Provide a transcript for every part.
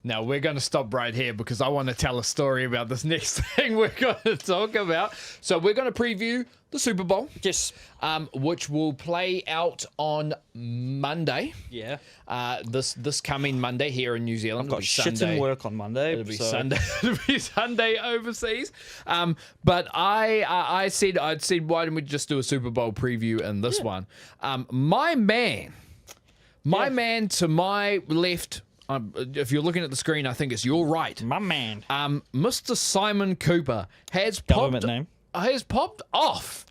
Now, we're going to stop right here because I want to tell a story about this next thing we're going to talk about. So we're going to preview the Super Bowl. Yes. Which will play out on Monday. Yeah. This coming Monday here in New Zealand. I've got shit in work on Monday. It'll be Sunday. It'll be Sunday overseas. But I said, why don't we just do a Super Bowl preview in this one? My man to my left. If you're looking at the screen, I think it's your right. My man. Mr. Simon Cooper has Government name. Has popped off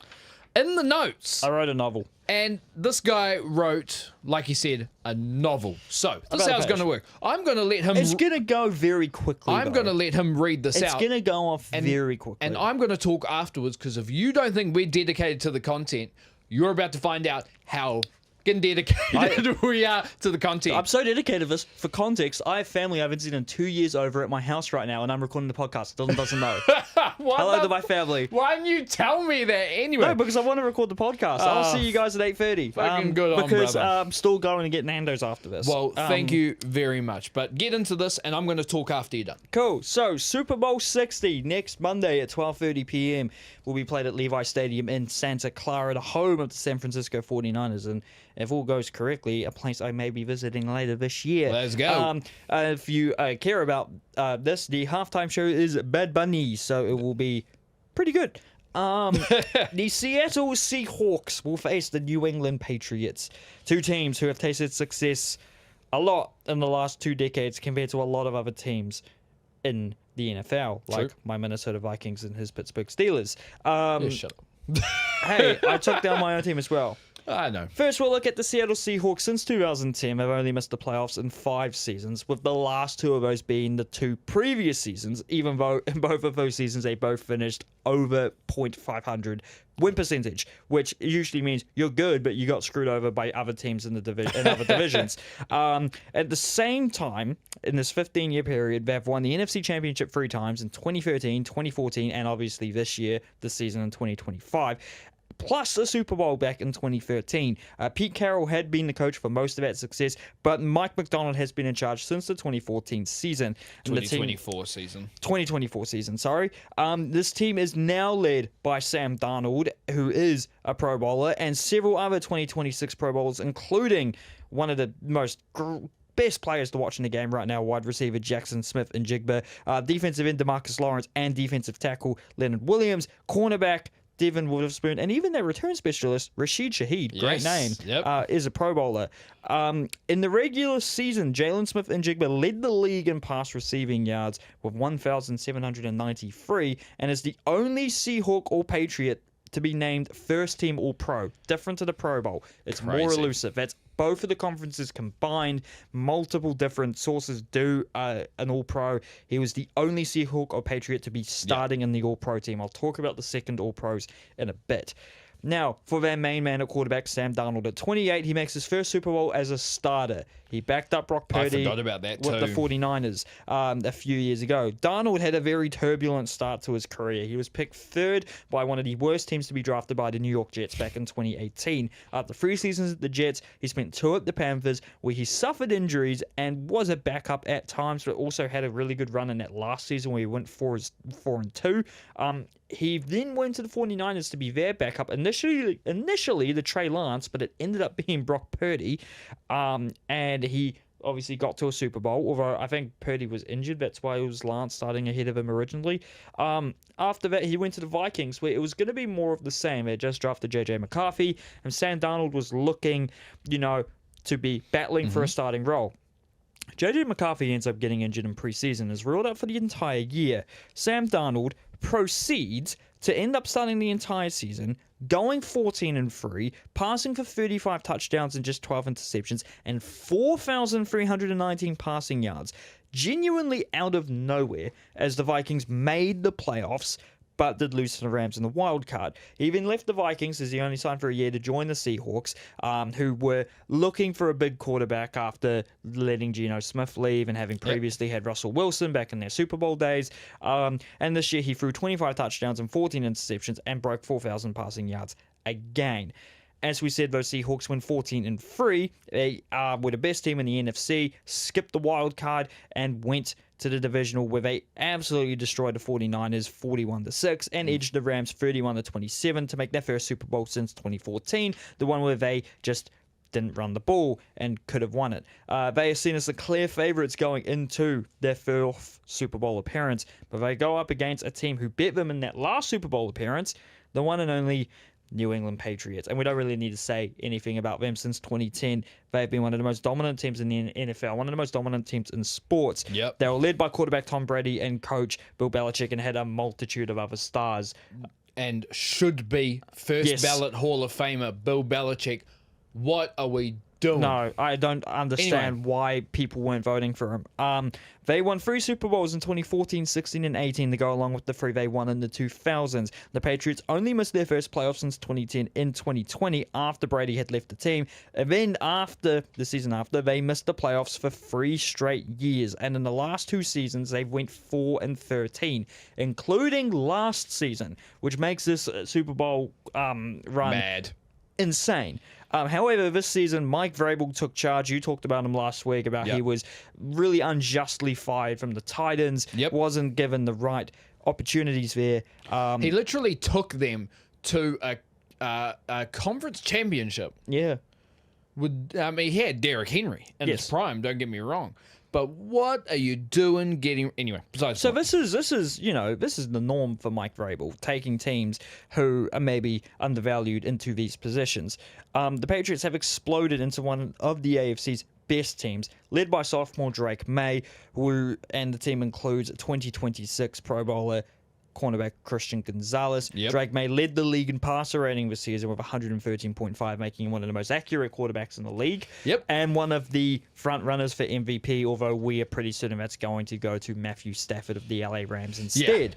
in the notes. I wrote a novel. And this guy wrote, like he said, a novel. So this is how it's going to work. I'm going to let him... It's going to go very quickly, I'm going to let him read this out. It's going to go off very quickly. And I'm going to talk afterwards, because if you don't think we're dedicated to the content, you're about to find out how dedicated we are to the content. I'm so dedicated to this. For context, I have family I haven't seen in 2 years over at my house right now, and I'm recording the podcast. Dylan doesn't know. Hello to my family. Why didn't you tell me that anyway? No, because I want to record the podcast. I'll see you guys at 8:30. Fucking good on, because brother. I'm still going to get Nando's after this. Well, thank you very much. But get into this, and I'm going to talk after you're done. Cool. So, Super Bowl 60 next Monday at 12:30 p.m. will be played at Levi Stadium in Santa Clara, the home of the San Francisco 49ers. And if all goes correctly, a place I may be visiting later this year. Let's go. If you care about this, the halftime show is Bad Bunny, so it will be pretty good. The Seattle Seahawks will face the New England Patriots, two teams who have tasted success a lot in the last 2 decades compared to a lot of other teams in the NFL, like my Minnesota Vikings and his Pittsburgh Steelers. Shut up. Hey, I took down my own team as well. I know. First, we'll look at the Seattle Seahawks. Since 2010, they've only missed the playoffs in 5 seasons, with the last 2 of those being the 2 previous seasons, even though in both of those seasons they both finished over .500 win percentage, which usually means you're good, but you got screwed over by other teams in the in other divisions. At the same time, in this 15-year period, they've won the NFC Championship 3 times in 2013, 2014, and obviously this year, this season in 2025. Plus a Super Bowl back in 2013. Pete Carroll had been the coach for most of that success, but Mike McDonald has been in charge since the 2014 season. 2024 season. 2024 season, sorry. This team is now led by Sam Darnold, who is a Pro Bowler, and several other 2026 Pro Bowlers, including one of the most best players to watch in the game right now, wide receiver Jackson Smith-Njigba, defensive end DeMarcus Lawrence, and defensive tackle Leonard Williams, cornerback Devin Witherspoon, and even their return specialist, Rashid Shaheed, great name, is a Pro Bowler. In the regular season, Jalen Smith-Njigba led the league in pass receiving yards with 1,793 and is the only Seahawk or Patriot to be named first team All-Pro. Different to the Pro Bowl. It's more elusive. That's both of the conferences combined. Multiple different sources do an All-Pro. He was the only Seahawk or Patriot to be starting in the All-Pro team. I'll talk about the second All-Pros in a bit. Now, for their main man at quarterback, Sam Darnold. At 28, he makes his first Super Bowl as a starter. He backed up Brock Purdy with the 49ers a few years ago. Darnold had a very turbulent start to his career. He was picked 3rd by one of the worst teams to be drafted by the New York Jets back in 2018. After 3 seasons at the Jets, he spent 2 at the Panthers, where he suffered injuries and was a backup at times, but also had a really good run in that last season where he went 4-2. He then went to the 49ers to be their backup. Initially the Trey Lance, but it ended up being Brock Purdy. And he obviously got to a Super Bowl, although I think Purdy was injured. That's why it was Lance starting ahead of him originally. After that, he went to the Vikings, where it was going to be more of the same. They just drafted J.J. McCarthy, and Sam Darnold was looking, to be battling for a starting role. J.J. McCarthy ends up getting injured in preseason, is ruled out for the entire year. Sam Darnold proceeds to end up starting the entire season, going 14-3, passing for 35 touchdowns and just 12 interceptions, and 4,319 passing yards, genuinely out of nowhere, as the Vikings made the playoffs, but did lose to the Rams in the wild card. He even left the Vikings, as he only signed for a year, to join the Seahawks, who were looking for a big quarterback after letting Geno Smith leave and having previously had Russell Wilson back in their Super Bowl days. And this year he threw 25 touchdowns and 14 interceptions and broke 4,000 passing yards again. As we said, those Seahawks went 14-3. They were the best team in the NFC, skipped the wild card, and went to the divisional where they absolutely destroyed the 49ers 41-6 and edged the Rams 31-27 to make their first Super Bowl since 2014, the one where they just didn't run the ball and could have won it. They are seen as the clear favorites going into their fourth Super Bowl appearance, but they go up against a team who beat them in that last Super Bowl appearance, the one and only New England Patriots. And we don't really need to say anything about them since 2010. They've been one of the most dominant teams in the NFL, one of the most dominant teams in sports. Yep. They were led by quarterback Tom Brady and coach Bill Belichick and had a multitude of other stars. And should be first Yes. ballot Hall of Famer Bill Belichick. What are we doing? No, I don't understand why people weren't voting for him. They won 3 Super Bowls in 2014, 16, and 18 to go along with the 3 they won in the 2000s. The Patriots only missed their first playoff since 2010 in 2020 after Brady had left the team. And then after the season after, they missed the playoffs for 3 straight years. And in the last 2 seasons, they went 4-13, including last season, which makes this Super Bowl run Mad. insane. However, this season, Mike Vrabel took charge. You talked about him last week, about he was really unjustly fired from the Titans, wasn't given the right opportunities there. He literally took them to a conference championship. Yeah. He had Derrick Henry in his prime, don't get me wrong. But what are you doing getting... Anyway, besides... So this is the norm for Mike Vrabel, taking teams who are maybe undervalued into these positions. The Patriots have exploded into one of the AFC's best teams, led by sophomore Drake May, and the team includes 2026 Pro Bowler cornerback Christian Gonzalez. Drake May led the league in passer rating this season with 113.5, making him one of the most accurate quarterbacks in the league. And one of the front runners for MVP, although we are pretty certain that's going to go to Matthew Stafford of the LA Rams instead.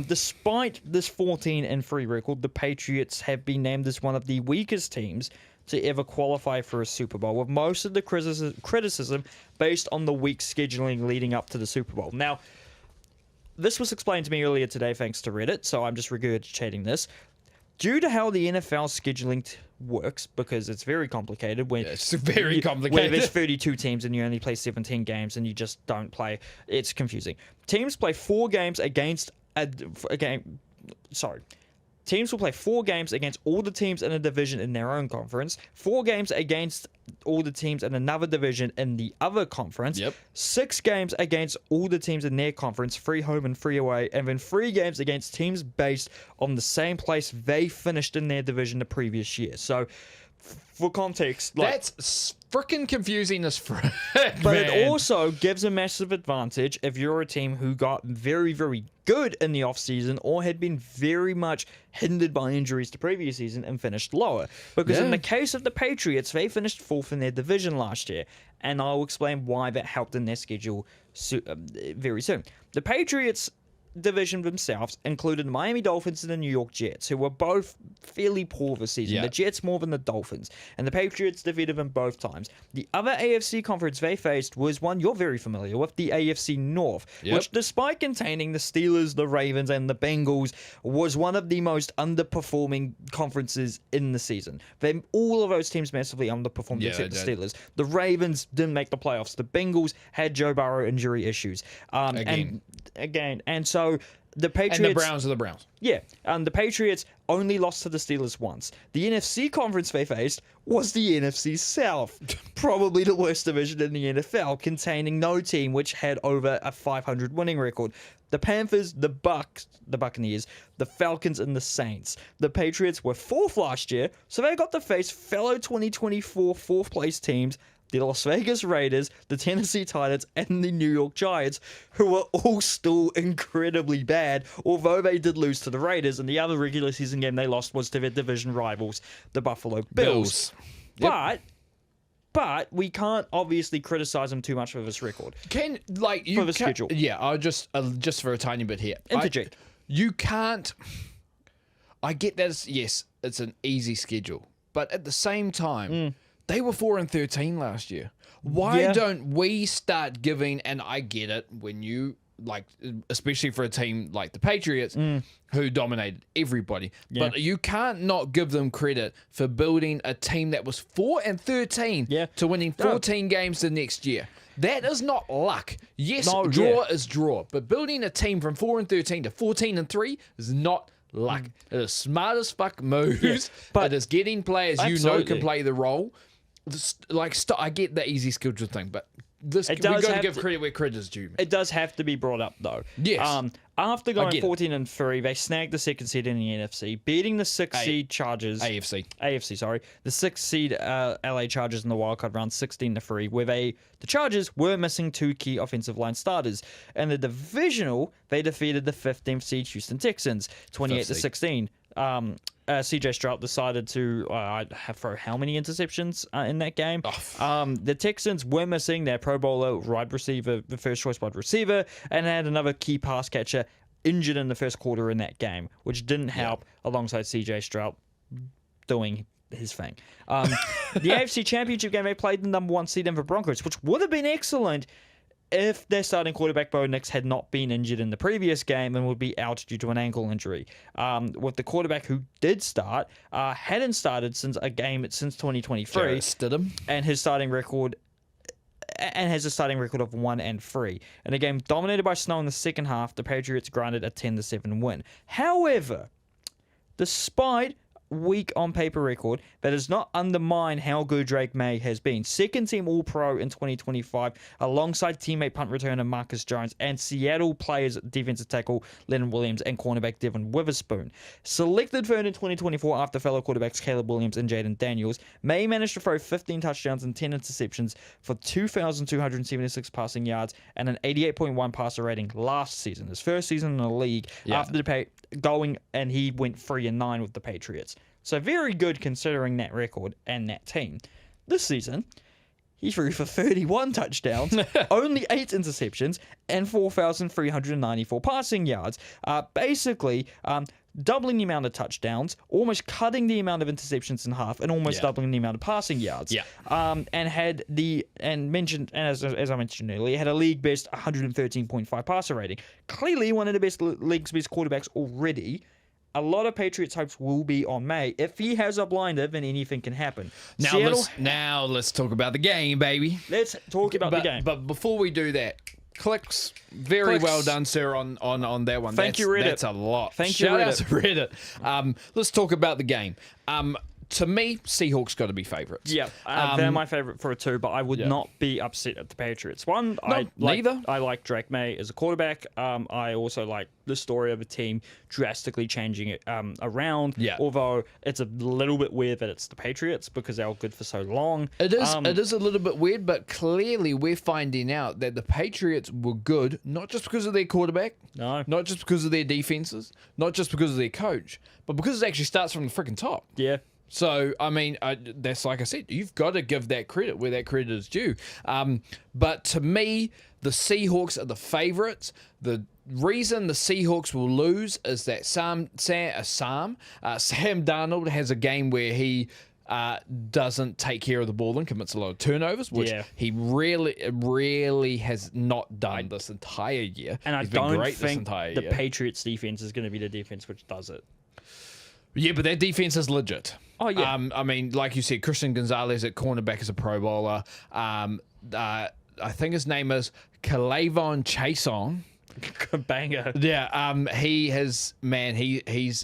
Despite this 14-3 record, the Patriots have been named as one of the weakest teams to ever qualify for a Super Bowl, with most of the criticism based on the weak scheduling leading up to the Super Bowl. Now, this was explained to me earlier today thanks to Reddit, so I'm just regurgitating this. Due to how the NFL scheduling works, because it's very complicated. It's very complicated. Where there's 32 teams and you only play 17 games and you just don't play. It's confusing. Teams play 4 games against a game. Sorry. Teams will play 4 games against all the teams in a division in their own conference, 4 games against all the teams in another division in the other conference, 6 games against all the teams in their conference, 3 home and 3 away, and then 3 games against teams based on the same place they finished in their division the previous year. So, for context, that's freaking confusing as frick, but it also gives a massive advantage if you're a team who got very, very good in the offseason or had been very much hindered by injuries the previous season and finished lower. Because in the case of the Patriots, they finished 4th in their division last year, and I'll explain why that helped in their schedule very soon. The Patriots division themselves included the Miami Dolphins and the New York Jets, who were both fairly poor this season. The Jets more than the Dolphins, and the Patriots defeated them both times. The other AFC conference they faced was one you're very familiar with, the AFC North, which, despite containing the Steelers, the Ravens, and the Bengals, was one of the most underperforming conferences in the season. All of those teams massively underperformed except the Steelers. The Ravens didn't make the playoffs. The Bengals had Joe Burrow injury issues. And so the Patriots... And the Browns are the Browns. Yeah, and the Patriots only lost to the Steelers once. The NFC conference they faced was the NFC South, probably the worst division in the NFL, containing no team which had over a 500 winning record. The Panthers, the Buccaneers, the Falcons, and the Saints. The Patriots were 4th last year, so they got to face fellow 2024 4th place teams, the Las Vegas Raiders, the Tennessee Titans, and the New York Giants, who were all still incredibly bad, although they did lose to the Raiders, and the other regular season game they lost was to their division rivals, the Buffalo Bills. But we can't obviously criticize them too much for this record. For the schedule. Yeah, I'll just for a tiny bit here. Interject. You can't... I get that, it's an easy schedule, but at the same time... They were 4-13 last year. Why don't we start giving? And I get it when you like especially for a team like the Patriots who dominated everybody. Yeah. But you can't not give them credit for building a team that was 4-13 to winning 14 games the next year. That is not luck. Yes, draw is draw, but building a team from 4-13 to 14-3 is not luck. It is smart as fuck moves, but it is getting players you know can play the role. I get the easy schedule thing, but we got to give credit where credit is due. It does have to be brought up though. Yes. After going 14-3, they snagged the second seed in the NFC, beating the 6th seed Chargers. AFC, sorry. The 6th seed LA Chargers in the wildcard round 16-3, where the Chargers were missing 2 key offensive line starters. In the divisional, they defeated the 15th seed Houston Texans 28-16. CJ Stroud decided to throw how many interceptions in that game? The Texans were missing their Pro Bowler wide receiver, the first choice wide receiver, and had another key pass catcher injured in the first quarter in that game, which didn't help alongside CJ Stroud doing his thing. The AFC Championship game, they played the number 1 seed Denver Broncos, which would have been excellent if their starting quarterback Bo Nix had not been injured in the previous game and would be out due to an ankle injury. With the quarterback who did start, hadn't started since 2023, and his starting record has a starting record of 1-3. In a game dominated by snow in the second half, the Patriots granted a 10-7 win. However, despite weak on paper record, that does not undermine how good Drake May has been. Second team All-Pro in 2025, alongside teammate punt returner Marcus Jones and Seattle players defensive tackle Leonard Williams and cornerback Devin Witherspoon. Selected third in 2024 after fellow quarterbacks Caleb Williams and Jaden Daniels, May managed to throw 15 touchdowns and 10 interceptions for 2,276 passing yards and an 88.1 passer rating last season, his first season in the league after going, and he went 3-9 with the Patriots. So very good considering that record and that team. This season, he threw for 31 touchdowns, only 8 interceptions, and 4,394 passing yards. Basically, doubling the amount of touchdowns, almost cutting the amount of interceptions in half, and almost doubling the amount of passing yards. And as I mentioned earlier, had a league best 113.5 passer rating. Clearly one of the best league's best quarterbacks already. A lot of Patriots' hopes will be on May. If he has a blinder, then anything can happen. Now let's talk about the game, baby. Let's talk about the game. But before we do that, clicks. Very well done, sir, on that one. Thank you, Reddit. That's a lot. Thank you, Shout Reddit. out to Reddit. Let's talk about the game. To me, Seahawks got to be favourites. Yeah, they're my favourite for a 2, but I would not be upset at the Patriots. Neither. I like Drake May as a quarterback. I also like the story of a team drastically changing it around. Yeah. Although it's a little bit weird that it's the Patriots because they were good for so long. It is. It is a little bit weird, but clearly we're finding out that the Patriots were good not just because of their quarterback, not just because of their defenses, not just because of their coach, but because it actually starts from the freaking top. Yeah. So, I mean, that's like I said, you've got to give that credit where that credit is due. But to me, the Seahawks are the favourites. The reason the Seahawks will lose is that Sam Darnold has a game where he doesn't take care of the ball and commits a lot of turnovers, which he really has not done this entire year. And I don't think the Patriots defense is going to be the defense which does it. Yeah, but their defense is legit. Oh, yeah. I mean, like you said, Christian Gonzalez at cornerback is a Pro Bowler. I think his name is Kalavon Chason. Banger. Yeah, he's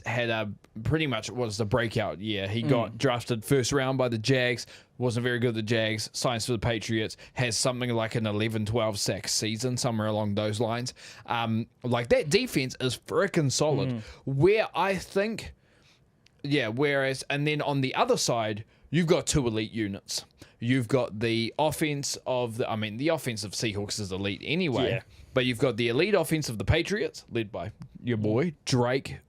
had a pretty much was the breakout year. He got drafted first round by the Jags, wasn't very good at the Jags, signs for the Patriots, has something like an 11-12 sack season, somewhere along those lines. Like that defense is freaking solid. Where I think... Yeah, whereas, and then on the other side, you've got 2 elite units. You've got the offense of the offense of Seahawks is elite anyway, but you've got the elite offense of the Patriots, led by your boy, Drake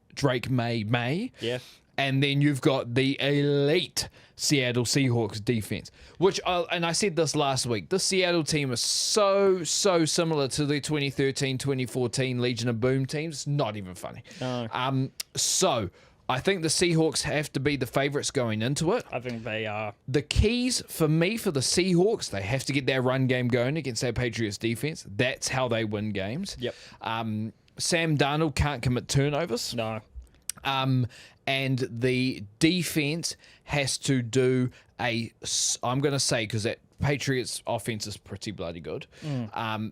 May. Yeah. And then you've got the elite Seattle Seahawks defense, which, and I said this last week, the Seattle team is so similar to the 2013-2014 Legion of Boom teams. It's not even funny. No. So... I think the Seahawks have to be the favorites going into it. I think they are. The keys for me for the Seahawks, they have to get their run game going against their Patriots defense. That's how they win games. Yep. Sam Darnold can't commit turnovers. No. And the defense has to do I'm going to say, because that Patriots offense is pretty bloody good,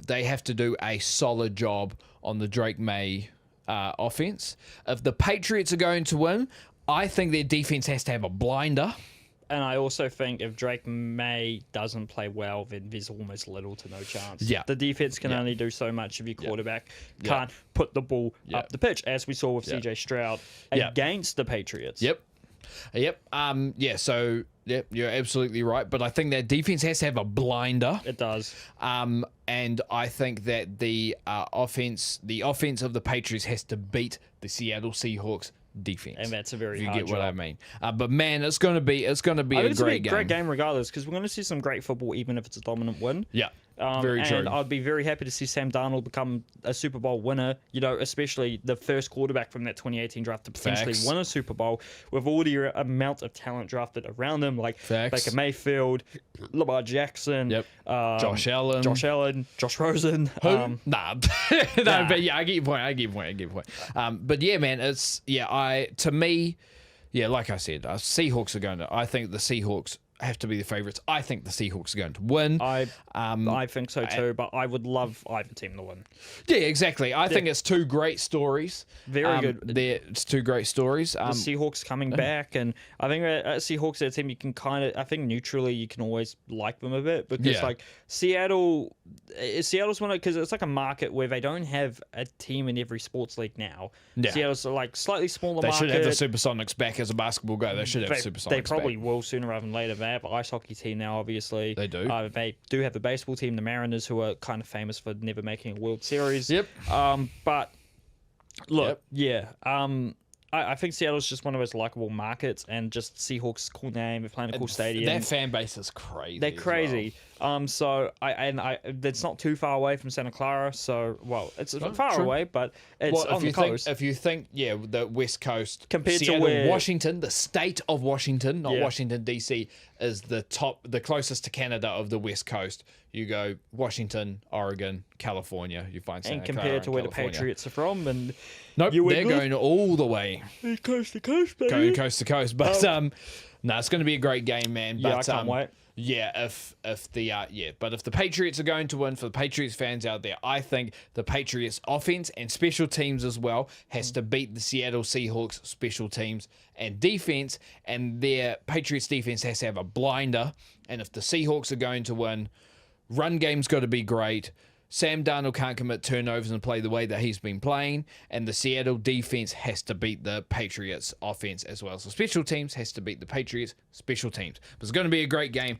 they have to do a solid job on the Drake May offense. If the Patriots are going to win, I think their defense has to have a blinder. And I also think if Drake May doesn't play well, then there's almost little to no chance. Yeah. The defense can only do so much if your quarterback can't put the ball up the pitch, as we saw with CJ Stroud against the Patriots. Yep. So you're absolutely right. But I think that defense has to have a blinder. It does. And I think that the offense of the Patriots has to beat the Seattle Seahawks defense. And that's a very hard job. You get what I job. mean. But man, it's going to be a great game. Great game regardless, because we're going to see some great football even if it's a dominant win. Yeah. Very true. And I'd be very happy to see Sam Darnold become a Super Bowl winner, especially the first quarterback from that 2018 draft to potentially win a Super Bowl with all the amount of talent drafted around him, like Baker Mayfield, Lamar Jackson, Josh Allen, Josh Rosen. Who? But yeah, I get your point. But yeah, man, to me, like I said, Seahawks are going to. I think the Seahawks have to be the favorites. I think the Seahawks are going to win. I think so too, but I would love either team to win. Yeah, exactly. I think it's two great stories. Very good. It's two great stories. The Seahawks coming back, and I think Seahawks are a team you can I think neutrally you can always like them a bit, because like Seattle's one because it's like a market where they don't have a team in every sports league now. Yeah. Seattle's like slightly smaller market. They should have the Supersonics back as a basketball go. They should have Supersonics. They probably will sooner rather than later. They have an ice hockey team now, obviously. They do. They do have the baseball team, the Mariners, who are kind of famous for never making a World Series. Yep. But look, I think Seattle's just one of those likable markets, and just Seahawks, cool name. They're playing a cool stadium. Their fan base is crazy. They're crazy. So it's not too far away from Santa Clara. So it's far away, but it's on the coast. If you think, the West Coast compared Seattle, to Washington, the state of Washington, not Washington DC, is the closest to Canada of the West Coast. You go Washington, Oregon, California. You find Santa Clara, compared to where California. the Patriots are from, and nope, they're going all the way coast to coast, baby. Going coast to coast. But it's going to be a great game, man. But, I can't wait. Yeah, but if the Patriots are going to win, for the Patriots fans out there, I think the Patriots offense and special teams as well has to beat the Seattle Seahawks special teams and defense, and their Patriots defense has to have a blinder. And if the Seahawks are going to win, run game's got to be great. Sam Darnold can't commit turnovers and play the way that he's been playing, and the Seattle defense has to beat the Patriots offense as well. So special teams has to beat the Patriots special teams. But it's going to be a great game.